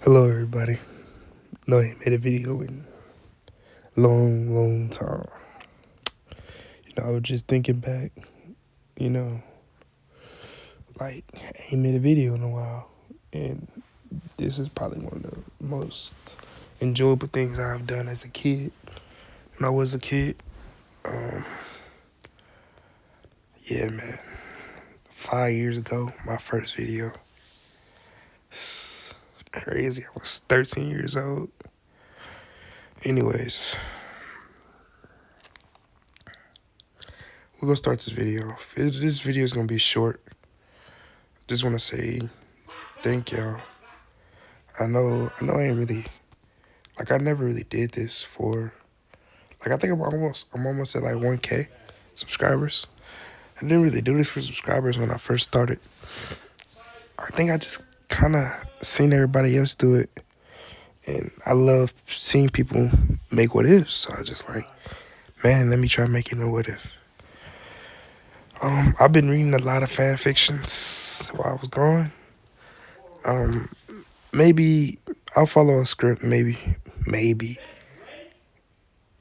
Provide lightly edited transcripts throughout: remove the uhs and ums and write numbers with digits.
Hello, everybody. No, I ain't made a video in a long time. I was just thinking back, you know, like, I ain't made a video in a while. And this is probably one of the most enjoyable things I've done as a kid. When I was a kid, um, yeah, man, 5 years ago, my first video. It's crazy. I was 13 years old. Anyways, we're gonna start this video off. This video is gonna be short. Just wanna say thank y'all. I ain't really, like, I never really did this for, like, I think I'm almost at like 1K subscribers. I didn't really do this for subscribers when I first started. I think I just kind of seen everybody else do it, and I love seeing people make what if. So I just like, man, let me try making a what if. I've been reading a lot of fan fictions while I was gone. Maybe I'll follow a script. Maybe.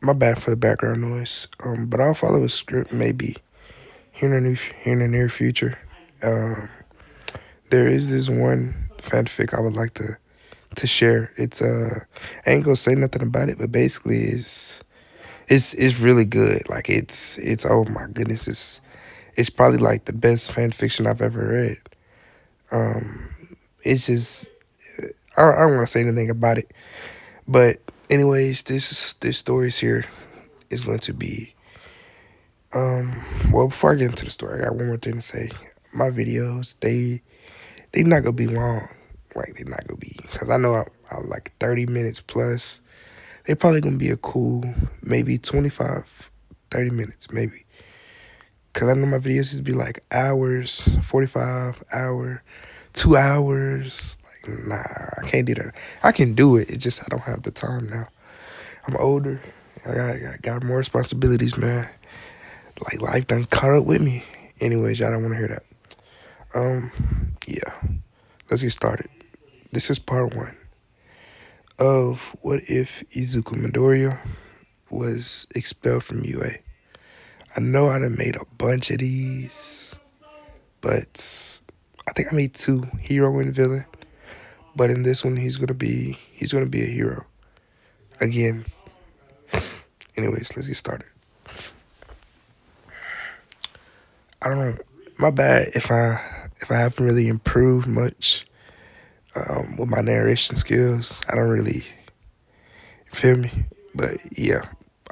My bad for the background noise. But I'll follow a script. Maybe here in the near future. Um, there is this one fanfic I would like to share. It's I ain't gonna say nothing about it, but basically it's really good. Like it's oh my goodness, it's probably like the best fan fiction I've ever read. It's just I don't want to say anything about it, but anyways, this story's here is going to be well, before I get into the story, I got one more thing to say. My videos, they not gonna be long. Like, they not gonna be, because I know I'm like 30 minutes plus. They probably gonna be a cool maybe 25, 30 minutes maybe. Because I know my videos used to be like hours, 45 hour, 2 hours. Like, nah, I can't do that. I can do it. It's just I don't have the time now. I'm older. I got more responsibilities, man. Like, life done caught up with me. Anyways, y'all don't want to hear that. Yeah. Let's get started. This is part one of what if Izuku Midoriya was expelled from UA. I know I done made a bunch of these, but I think I made two, hero and villain. But in this one, he's gonna be a hero again. Anyways, let's get started. I don't know. My bad if I haven't really improved much with my narration skills. I don't really feel me, but yeah,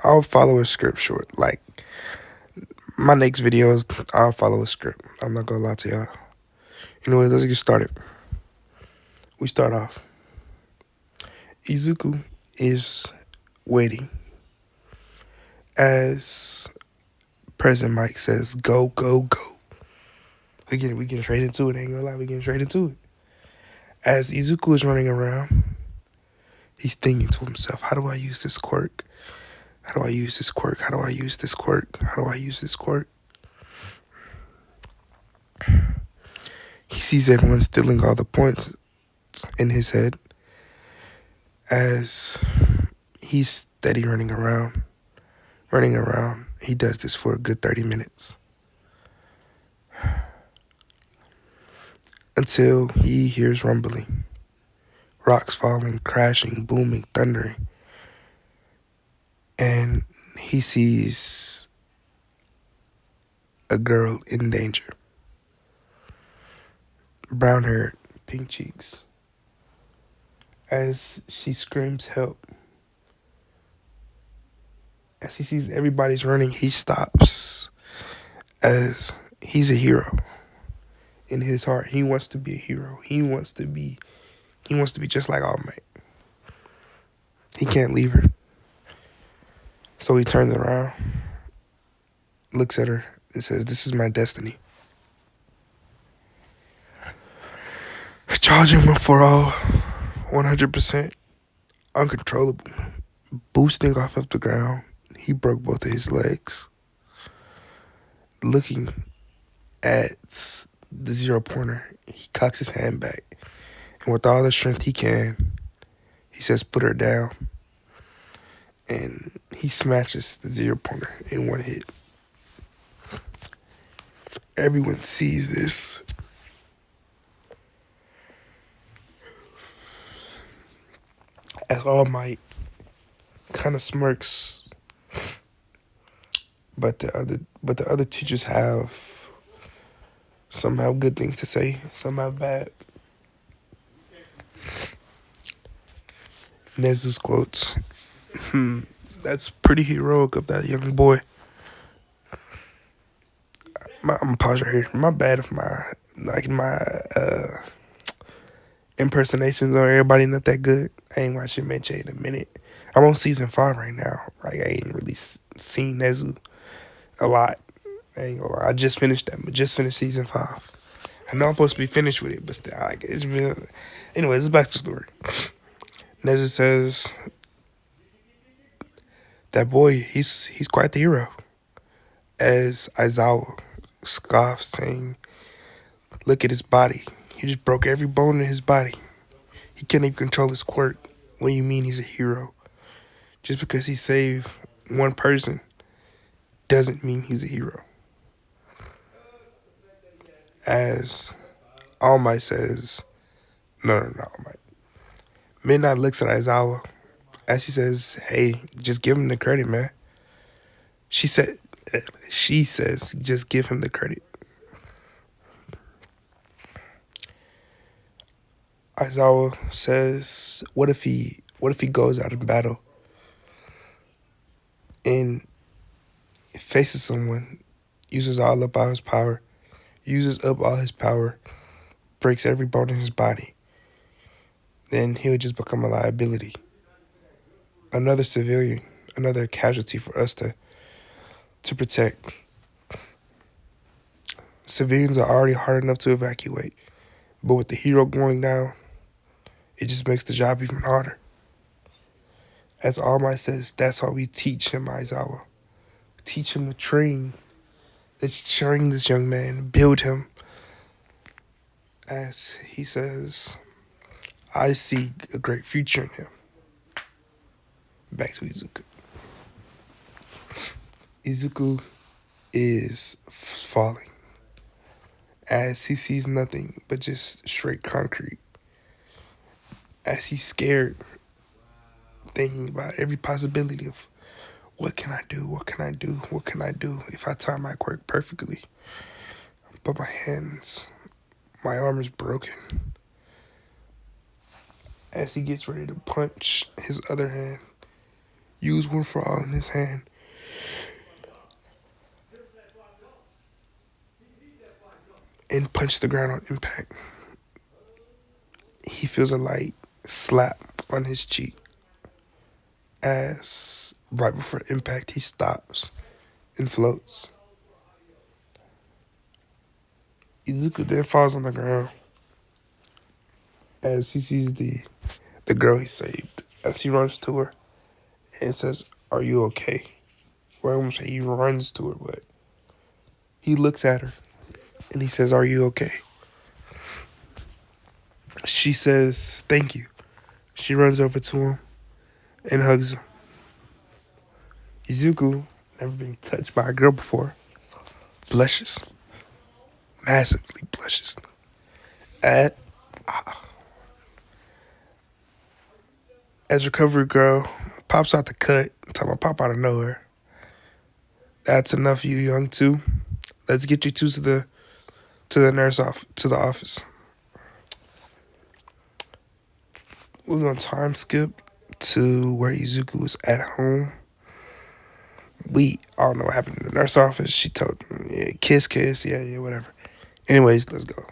I'll follow a script short. Like, my next videos, I'll follow a script. I'm not gonna lie to y'all. Anyway, let's get started. We start off. Izuku is waiting as President Mike says, "Go, go, go." We get straight into it. Ain't gonna lie, we getting straight into it. As Izuku is running around, he's thinking to himself, "How do I use this quirk? How do I use this quirk? How do I use this quirk? How do I use this quirk?" He sees everyone stealing all the points in his head as he's steady running around. He does this for a good 30 minutes. Until he hears rumbling. Rocks falling, crashing, booming, thundering. And he sees a girl in danger. Brown hair, pink cheeks. As she screams help. As he sees everybody's running, he stops. As he's a hero. In his heart, he wants to be a hero. He wants to be just like All Might. He can't leave her. So he turns around, looks at her, and says, "This is my destiny." Charging him for all, 100%, uncontrollable. Boosting off of the ground, he broke both of his legs. Looking at the 0 pointer, he cocks his hand back. And with all the strength he can, He says put her down, and he smashes the 0-pointer in one hit. Everyone sees this. As All Might kind of smirks, but the other teachers have some have good things to say, some have bad. Nezu's quotes. That's pretty heroic of that young boy. I'm gonna pause right here. My bad if my impersonations on everybody not that good. I ain't watching Meche in a minute. I'm on season 5 right now. Like I ain't really seen Nezu a lot. I ain't gonna lie. I just finished season 5. I know I'm supposed to be finished with it, but still, like it's real. Anyways, it's back to the story. Nezu says that boy, he's quite the hero. As Aizawa scoffs, saying, "Look at his body. He just broke every bone in his body. He can't even control his quirk. What do you mean he's a hero? Just because he saved one person doesn't mean he's a hero." As All Might says, no, All Might. Midnight looks at Aizawa as he says, "Hey, just give him the credit, man." She says, just give him the credit. Aizawa says, what if he goes out in battle and faces someone, uses up all his power, breaks every bone in his body, then he'll just become a liability. Another civilian, another casualty for us to protect. Civilians are already hard enough to evacuate, but with the hero going down, it just makes the job even harder. As All Might says, that's how we teach him, Aizawa. Teach him to train. Let's train this young man, build him. As he says, I see a great future in him. Back to Izuku. Izuku is falling as he sees nothing but just straight concrete. As he's scared, thinking about every possibility of what can I do if I time my quirk perfectly. But my arm is broken. As he gets ready to punch his other hand, use one for all in his hand, and punch the ground on impact, he feels a light slap on his cheek. As right before impact, he stops and floats. Izuku then falls on the ground as he sees the girl he saved. As he runs to her and says, "Are you okay?" Well, I'm gonna say he runs to her, but he looks at her and he says, "Are you okay?" She says, "Thank you." She runs over to him and hugs him. Izuku, never been touched by a girl before, blushes. Massively blushes. As Recovery Girl pops out the cut, I'm talking about pop out of nowhere. "That's enough, you young two. Let's get you two to the office." We're gonna time skip to where Izuku was at home. We all know what happened in the nurse office. She told him, yeah, kiss, yeah, whatever. Anyways, let's go.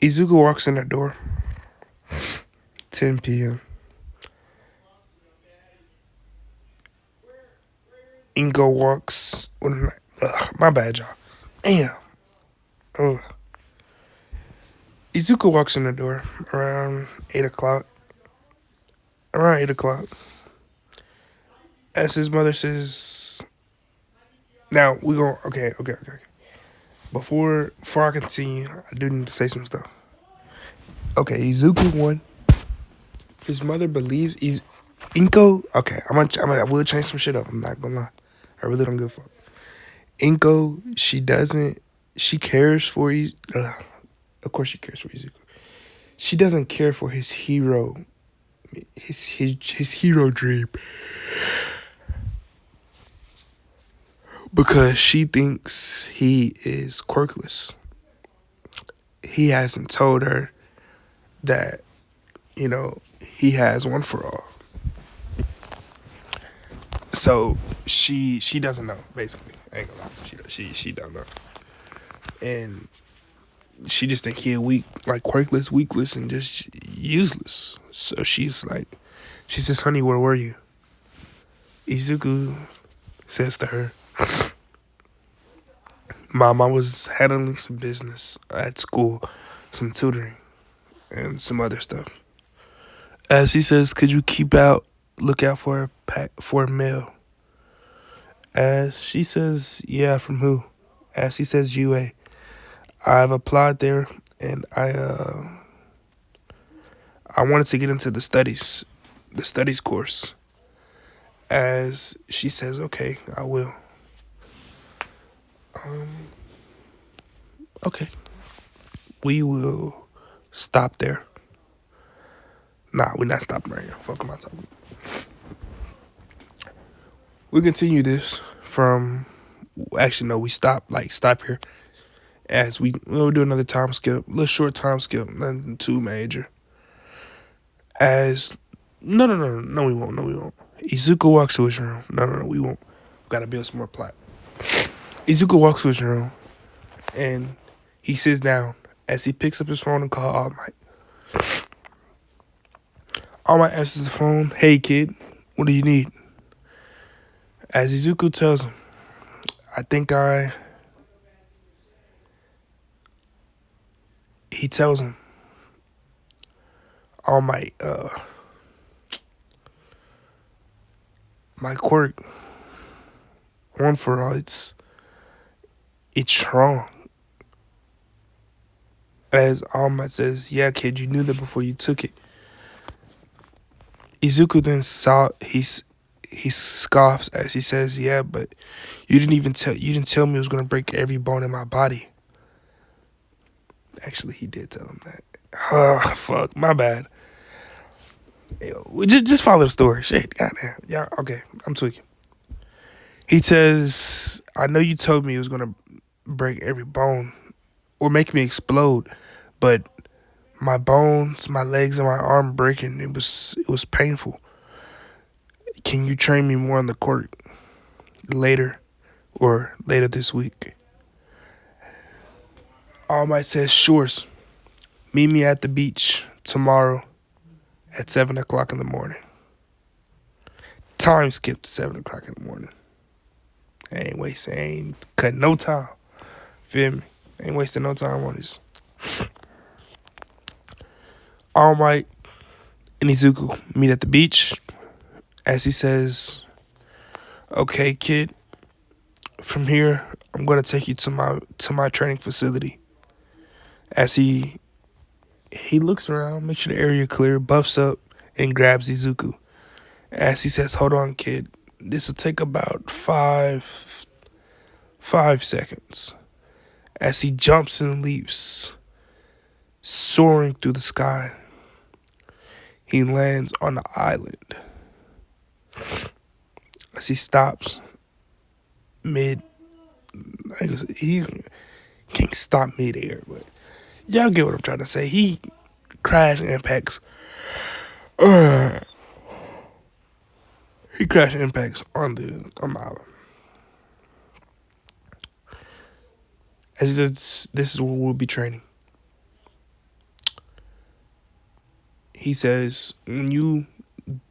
Izuku walks in the door. 10 p.m. Ingo walks. My bad, y'all. Damn. Ugh. Izuku walks in the door around 8 o'clock. As his mother says, now we go. Okay. Before I continue, I do need to say some stuff. Okay, Izuku won. His mother believes he's Inko. Okay, I will change some shit up. I'm not gonna lie. I really don't give a fuck. Inko, she cares for of course she cares for Izuku. She doesn't care for his hero, his hero dream. Because she thinks he is quirkless. He hasn't told her that, he has one for all. So she doesn't know, basically. I ain't gonna lie. She don't know. And she just think he a weak, like quirkless, weakless, and just useless. So she says, honey, where were you? Izuku says to her, Mom, I was handling some business at school, some tutoring, and some other stuff. As he says, could you look out for a mail? As she says, yeah, from who? As he says, UA. I've applied there, and I wanted to get into the studies course. As she says, okay, I will. Okay. We will stop there. Nah, we're not stopping right here. Fuck my talking. We continue this from. Actually, no, we stop here. As we'll do another time skip, a little short time skip, nothing too major. As no, we won't. Izuku walks to his room. No, we won't. We gotta build some more plot. Izuku walks to his room, and he sits down as he picks up his phone and calls All Might. All Might answers the phone. Hey, kid, what do you need? As Izuku tells him, he tells him, All Might, my quirk, one for all, it's strong. As All Might says, yeah, kid, you knew that before you took it. Izuku then he scoffs as he says, yeah, but you didn't tell me it was gonna break every bone in my body. Actually, he did tell him that. Oh, fuck, my bad. Just follow the story. Shit, goddamn. Yeah, okay, I'm tweaking. He says, I know you told me it was gonna break every bone or make me explode, but my bones, my legs, and my arm breaking, it was painful. Can you train me more on the court later this week? All Might says, sure. Meet me at the beach tomorrow at 7 o'clock in the morning. Time skip to 7 o'clock in the morning. Ain't cutting no time. Feel me? Ain't wasting no time on this. All Might and Izuku meet at the beach. As he says, okay, kid, from here, I'm going to take you to my training facility. As he looks around, makes sure the area clear, buffs up, and grabs Izuku. As he says, hold on, kid. This will take about 5 seconds. As he jumps and leaps, soaring through the sky, he lands on the island. As he stops he can't stop mid-air, but y'all get what I'm trying to say. He crash impacts. He crash impacts on the island. As he says, this is where we'll be training. He says, when you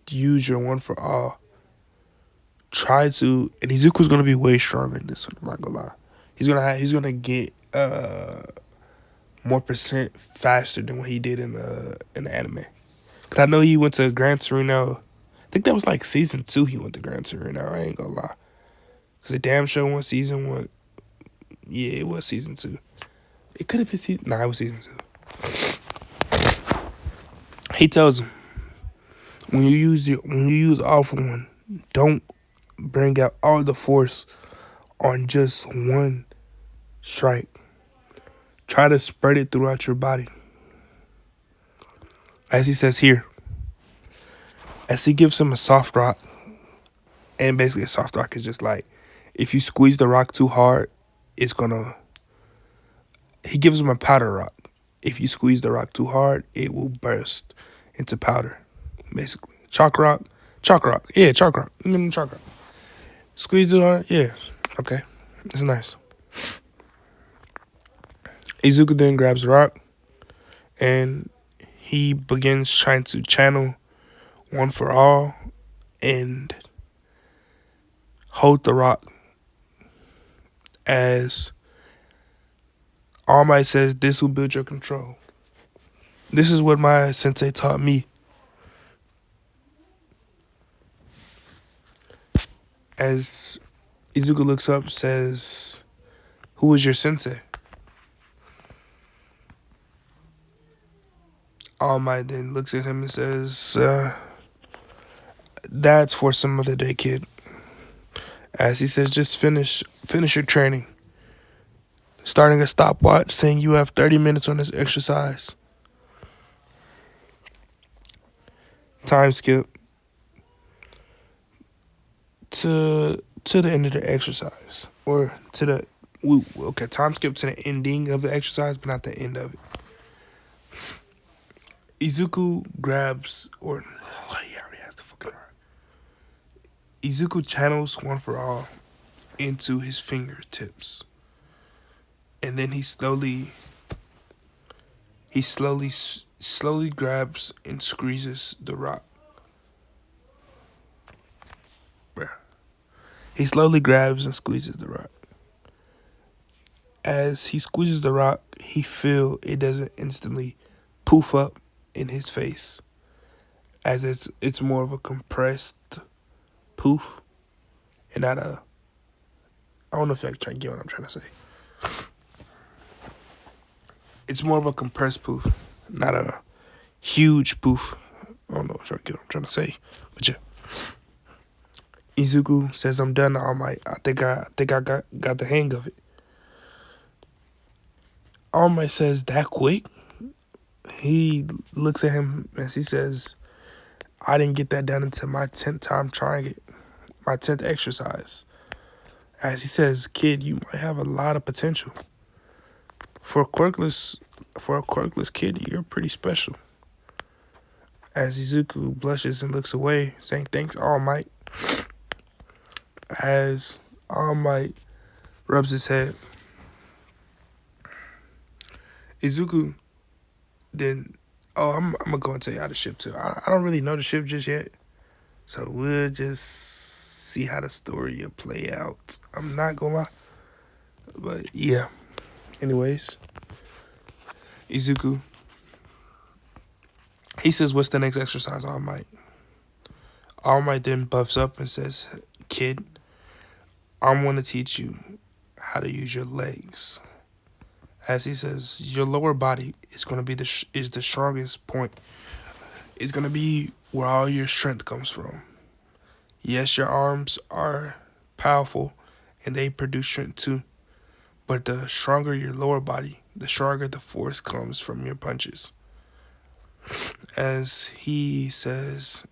use your one for all, try to, and Izuku's gonna be way stronger than this one, I'm not gonna lie. He's gonna get more percent faster than what he did in the anime. Cause I know he went to Gran Torino. I think that was like season 2 he went to Gran Torino. I ain't gonna lie. Cause the damn show won season 1. Yeah, it was season 2. It could have been season. Nah, it was season 2. He tells him, when you use all for one, don't bring out all the force on just one strike. Try to spread it throughout your body. As he says here, as he gives him a soft rock, and basically a soft rock is just like, if you squeeze the rock too hard, it's gonna, he gives him a powder rock. If you squeeze the rock too hard, it will burst into powder, basically. Chalk rock, yeah, chalk rock, chalk rock. Squeeze it hard, yeah, okay, it's nice. Izuku then grabs the rock, and he begins trying to channel one for all and hold the rock. As All Might says, this will build your control. This is what my sensei taught me. As Izuku looks up, says, who was your sensei? All Might then looks at him and says, that's for some other day, kid. As he says, just finish your training. Starting a stopwatch saying you have 30 minutes on this exercise. Time skip to the end of the exercise, or to the time skip to the ending of the exercise, but not the end of it. Izuku grabs, or he already has the fucking arm. Izuku channels one for all into his fingertips, and then he slowly grabs and squeezes the rock. He slowly grabs and squeezes the rock. As he squeezes the rock, he feel it doesn't instantly poof up in his face, as it's more of a compressed poof and not a, I don't know if y'all try to get what I'm trying to say. It's more of a compressed poof, not a huge poof. I don't know if y'all get what I'm trying to say, but yeah. Izuku says, I'm done, All Might. I think I got the hang of it. All Might says, that quick? He looks at him as he says, I didn't get that done until my 10th time trying it, my 10th exercise. As he says, kid, you might have a lot of potential. For a quirkless kid, you're pretty special. As Izuku blushes and looks away, saying thanks, All Might. As All Might rubs his head, Izuku then, I'm gonna go and tell you how the ship too. I don't really know the ship just yet, so we'll just see how the story will play out. I'm not gonna lie, but yeah. Anyways, Izuku, he says, what's the next exercise, All Might? All Might then buffs up and says, kid, I'm gonna teach you how to use your legs. As he says, your lower body is gonna be is the strongest point. It's gonna be where all your strength comes from. Yes, your arms are powerful and they produce strength too, but the stronger your lower body, the stronger the force comes from your punches. As he says,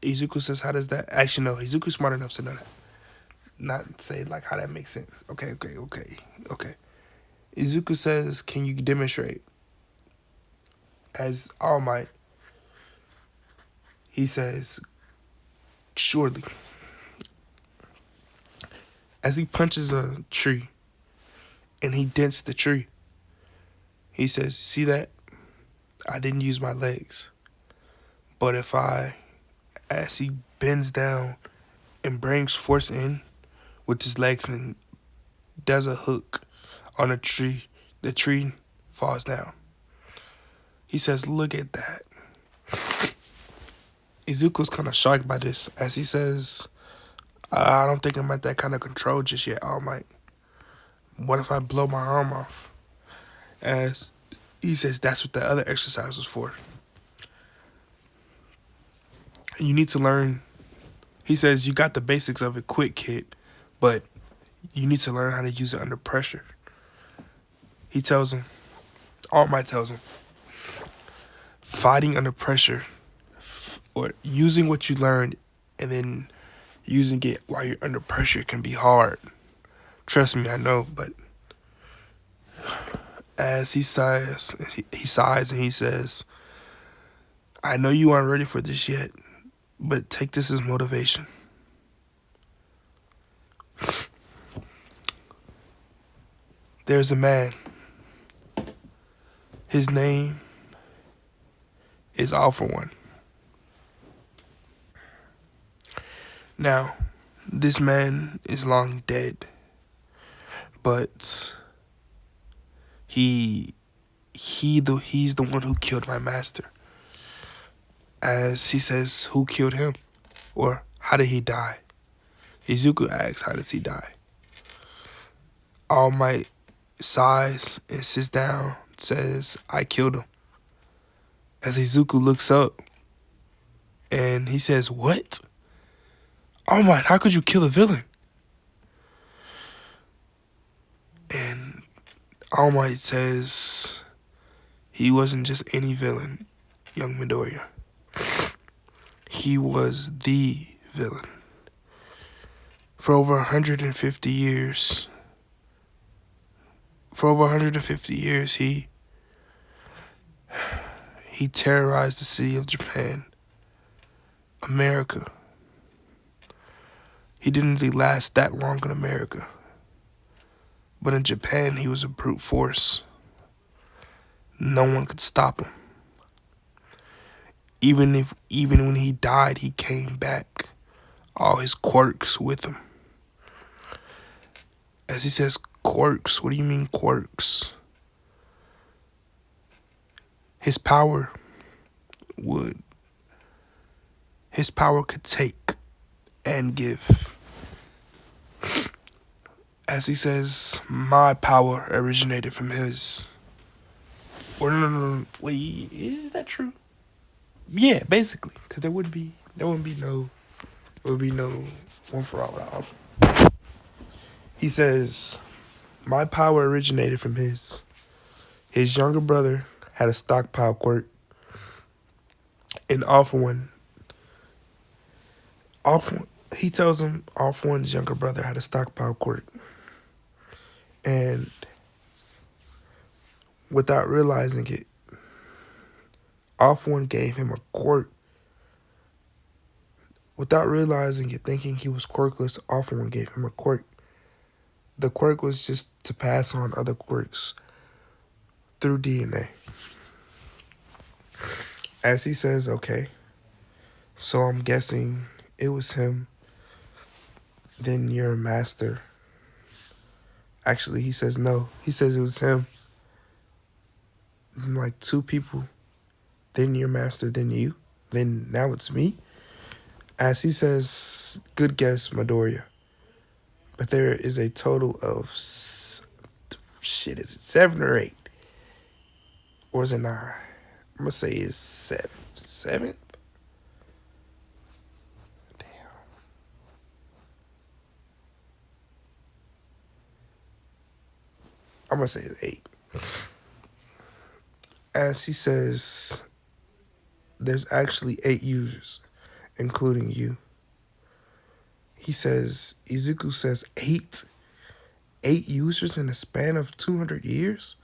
Izuku says, how does that, actually no, Izuku's smart enough to know that. Not say like how that makes sense. Okay. Izuku says, can you demonstrate? As All Might, he says, surely. As he punches a tree and he dents the tree, he says, see that? I didn't use my legs. But as he bends down and brings force in with his legs and does a hook on a tree, the tree falls down. He says, look at that. Izuku's kind of shocked by this, as he says, I don't think I'm at that kind of control just yet, All Might. What if I blow my arm off? As he says, that's what the other exercise was for. And you need to learn. He says you got the basics of it quick, kid, but you need to learn how to use it under pressure. He tells him, All Might tells him, fighting under pressure or using what you learned and then using it while you're under pressure can be hard. Trust me, I know, but as he sighs and he says, I know you aren't ready for this yet, but take this as motivation. There's a man. His name is All For One. Now, this man is long dead, but he's the one who killed my master. As he says, who killed him? Or how did he die? Izuku asks, how does he die? All Might sighs and sits down, says, I killed him. As Izuku looks up and he says, what? All Might, how could you kill a villain? And All Might says, he wasn't just any villain, young Midoriya. He was the villain. For over 150 years, he terrorized the city of Japan, America. He didn't really last that long in America. But in Japan, he was a brute force. No one could stop him. Even when he died, he came back. All his quirks with him. As he says, quirks, what do you mean quirks? His power could take and give. As he says, my power originated from his. Or no, wait, is that true? Yeah, basically, because there would be no one for all without all. He says, my power originated from his. His younger brother had a stockpile quirk, and All For One. He tells him All For One's younger brother had a stockpile quirk, and without realizing it, All For One gave him a quirk. Without realizing it, thinking he was quirkless, All For One gave him a quirk. The quirk was just to pass on other quirks through DNA. As he says, okay, so I'm guessing it was him, then your master. Actually, he says no. He says it was him. Like two people, then your master, then you, then now it's me. As he says, good guess, Midoriya. But there is a total of, is it 7 or 8? Or is it 9? I'm going to say it's 7. 7th? Damn. I'm going to say it's 8. As he says, there's actually 8 users, including you. He says, Izuku says 8? 8 users in a span of 200 years?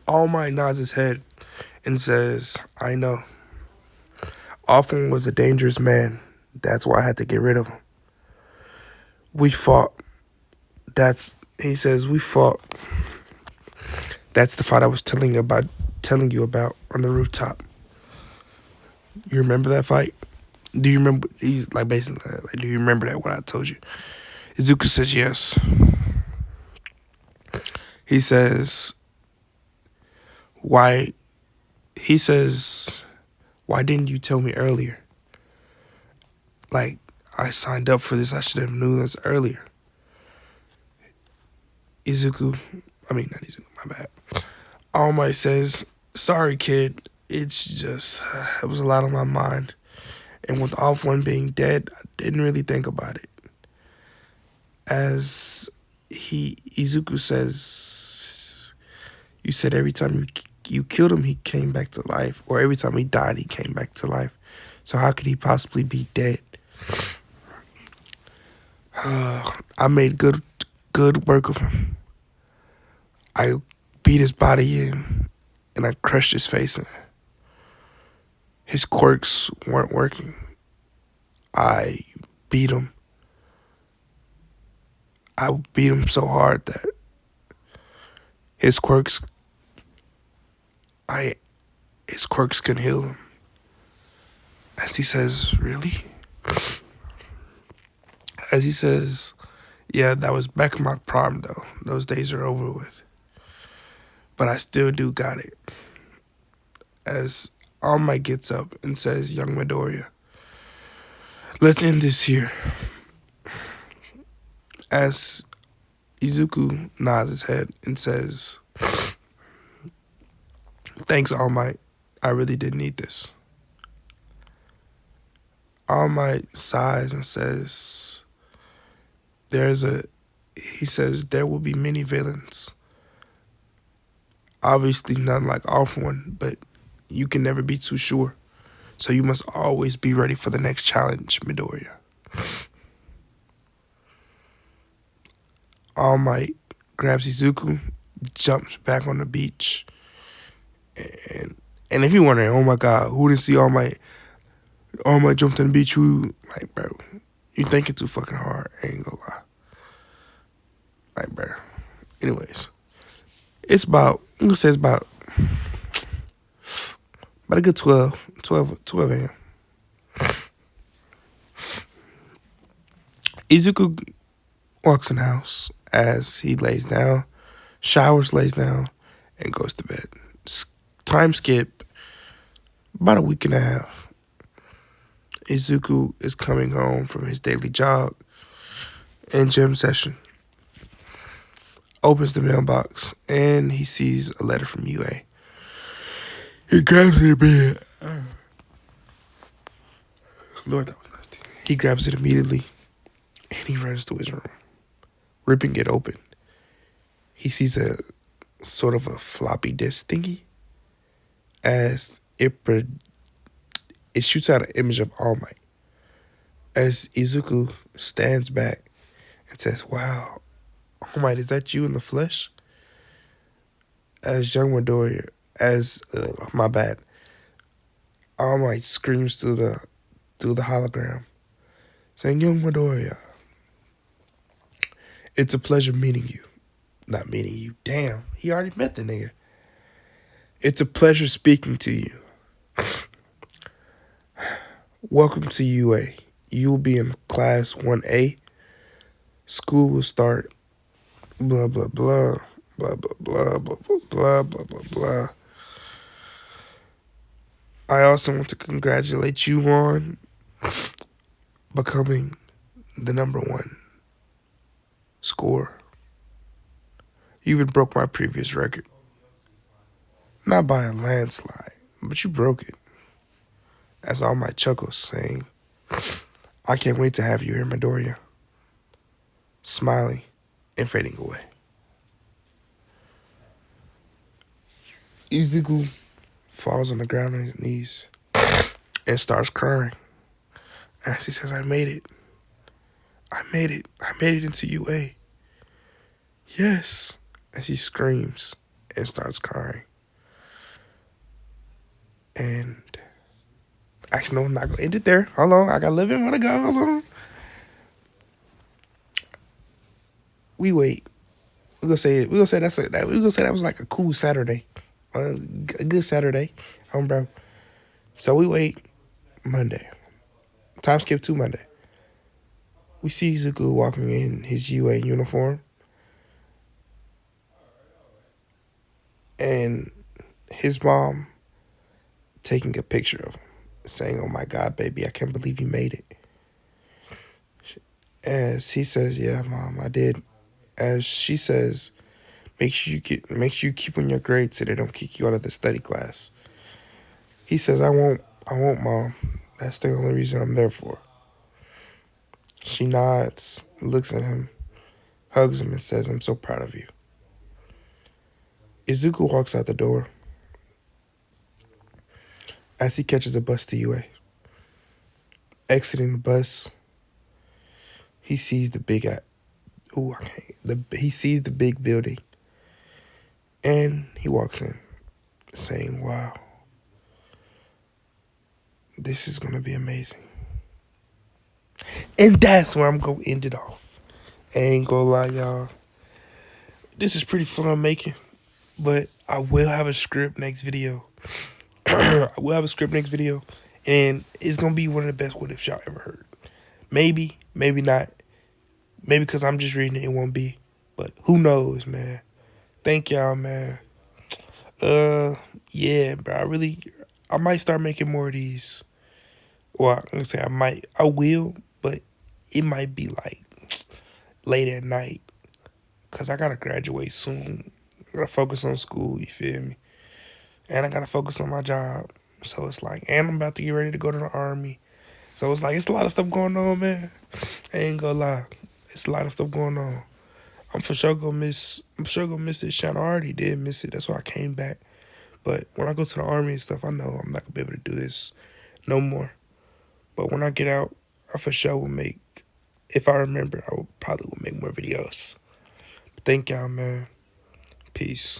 All Might nods his head and says, I know. All For One was a dangerous man. That's why I had to get rid of him. We fought. He says, we fought. That's the fight I was telling you about on the rooftop. You remember that fight? Do you remember? He's like basically like, do you remember that what I told you? Izuku says yes. He says, why? He says, why didn't you tell me earlier? Like, I signed up for this. I should have knew this earlier. Not Izuku, my bad. All Might says, sorry, kid. it's just, it was a lot on my mind. And with Off One being dead, I didn't really think about it. As Izuku says, you said every time you killed him, he came back to life, or every time he died, he came back to life. So how could he possibly be dead? I made good work of him. I beat his body in, and I crushed his face in. His quirks weren't working. I beat him. I beat him so hard that his quirks, I his quirks couldn't heal him. As he says, really? As he says, yeah, that was back in my prime though. Those days are over with. But I still do got it. As All Might gets up and says, young Midoriya, let's end this here. As Izuku nods his head and says, thanks, All Might. I really did need this. All Might sighs and says, he says, there will be many villains. Obviously none like Off One, but you can never be too sure. So you must always be ready for the next challenge, Midoriya. All Might grabs Izuku, jumps back on the beach, and if you're wondering, oh my God, who didn't see All Might? All Might jumped on the beach. Who? Like, bro, you thinking too fucking hard. I ain't gonna lie. Like, bro. Anyways, it's about, I'm gonna say it's about a good 12 a.m. Izuku walks in the house as he lays down, showers, lays down, and goes to bed. Time skip, about a week and a half. Izuku is coming home from his daily jog and gym session. Opens the mailbox and he sees a letter from UA. He grabs it immediately. Lord, that was nasty. He grabs it immediately and he runs to his room, ripping it open. He sees a sort of a floppy disk thingy as it shoots out an image of All Might. As Izuku stands back and says, wow, All Might, is that you in the flesh? As young Midoriya, my bad, All Might screams through the hologram, saying, young Midoriya, it's a pleasure meeting you. Not meeting you. Damn, he already met the nigga. It's a pleasure speaking to you. Welcome to UA. You'll be in class 1A. School will start. Blah, blah, blah. Blah, blah, blah, blah, blah, blah, blah, blah, blah. I also want to congratulate you on becoming the #1 scorer. You even broke my previous record. Not by a landslide, but you broke it. That's All my chuckles saying, I can't wait to have you here, Midoriya. Smiling and fading away. Izuku falls on the ground on his knees and starts crying. As he says, I made it. I made it. I made it into UA. Yes. As he screams and starts crying. And actually, no, I'm not going to end it there. Hold on. I got 11 more to go. Hold on. We wait. We're gonna say that was like a cool Saturday. A good Saturday. Bro. So we wait Monday. Time skip to Monday. We see Izuku walking in his UA uniform. And his mom taking a picture of him, saying, oh my God, baby, I can't believe you made it. As he says, yeah, Mom, I did. As she says, make sure you keep on your grades so they don't kick you out of the study class. He says, I won't, Mom. That's the only reason I'm there for. She nods, looks at him, hugs him, and says, I'm so proud of you. Izuku walks out the door as he catches a bus to UA. Exiting the bus, he sees the big he sees the big building, and he walks in, saying, "Wow, this is gonna be amazing." And that's where I'm gonna end it off. I ain't gonna lie, y'all. This is pretty fun making, but I will have a script next video. I will have a script next video, and it's gonna be one of the best what ifs y'all ever heard. Maybe, maybe not. Maybe because I'm just reading it, it won't be. But who knows, man. Thank y'all, man. Yeah, bro. I might start making more of these. Well, I'm gonna say I will, but it might be like late at night. Cause I gotta graduate soon. I gotta focus on school, you feel me? And I gotta focus on my job. So it's like, and I'm about to get ready to go to the army. So it's like, it's a lot of stuff going on, man. I ain't gonna lie. It's a lot of stuff going on. I'm for sure gonna miss this channel. I already did miss it. That's why I came back. But when I go to the army and stuff, I know I'm not gonna be able to do this no more. But when I get out, I for sure will make, if I remember, I will probably will make more videos. But thank y'all, man. Peace.